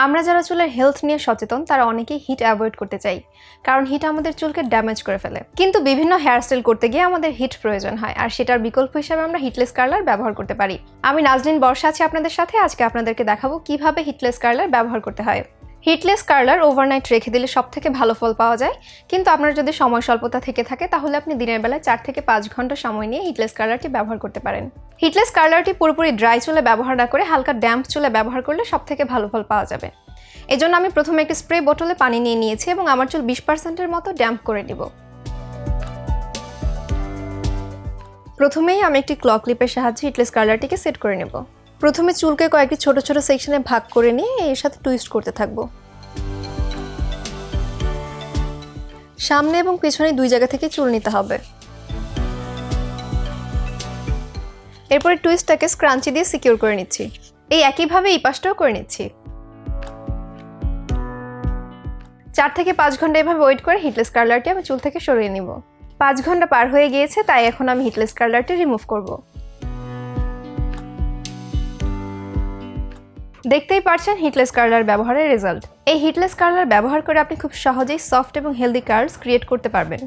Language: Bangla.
আমরা যারা চুলের হেলথ নিয়ে সচেতন তারা অনেকেই হিট অ্যাভয়েড করতে চাই, কারণ হিট আমাদের চুলকে ড্যামেজ করে ফেলে। কিন্তু বিভিন্ন হেয়ারস্টাইল করতে গিয়ে আমাদের হিট প্রয়োজন হয়, আর সেটার বিকল্প হিসেবে আমরা হিটলেস কার্লার ব্যবহার করতে পারি। আমি নাজনীন বর্ষা আছি আপনাদের সাথে। আজকে আপনাদেরকে দেখাবো কিভাবে হিটলেস কার্লার ব্যবহার করতে হয়। হিটলেস কার্লার ওভারনাইট রেখে দিলে সবথেকে ভালো ফল পাওয়া যায়, কিন্তু আপনার যদি সময় স্বল্পতা থেকে থাকে তাহলে আপনি দিনের বেলায় 4 থেকে 5 ঘন্টা সময় নিয়ে হিটলেস কার্লারটি ব্যবহার করতে পারেন। হিটলেস কার্লারটি পুরোপুরি ড্রাই চুলে ব্যবহার না করে হালকা ড্যাম্প চুলে ব্যবহার করলে সবথেকে ভালো ফল পাওয়া যাবে। এজন্য আমি প্রথমে একটি স্প্রে বোতলে পানি নিয়ে নিয়েছি এবং আমার চুল 20%-এর মতো ড্যাম্প করে নিব। প্রথমেই আমি একটি ক্লক ক্লিপের সাহায্যে হিটলেস কার্লারটিকে সেট করে নেব। প্রথমে চুলকে কয়েকটি ছোট ছোট সেকশনে ভাগ করে নিয়ে এর সাথে টুইস্ট করতে থাকবো। সামনে এবং পিছনে দুই জায়গা থেকে চুল নিতে হবে। এরপরে টুইস্টটাকে স্ক্রাঞ্চি দিয়ে সিকিউর করে নিচ্ছি। এই একইভাবে এই পাশটাও করে নিচ্ছি। 4 থেকে 5 ঘন্টা এভাবে ওয়েট করে হিটলেস কার্লারটি আমি চুল থেকে সরিয়ে নিব। 5 ঘন্টা পার হয়ে গিয়েছে, তাই এখন আমি হিটলেস কার্লারটি রিমুভ করব। দেখতেই পাচ্ছেন হিটলেস কার্লার ব্যবহারের রেজাল্ট। এই হিটলেস কার্লার ব্যবহার করে আপনি খুব সহজেই সফট এবং হেলদি কার্লস ক্রিয়েট করতে পারবেন।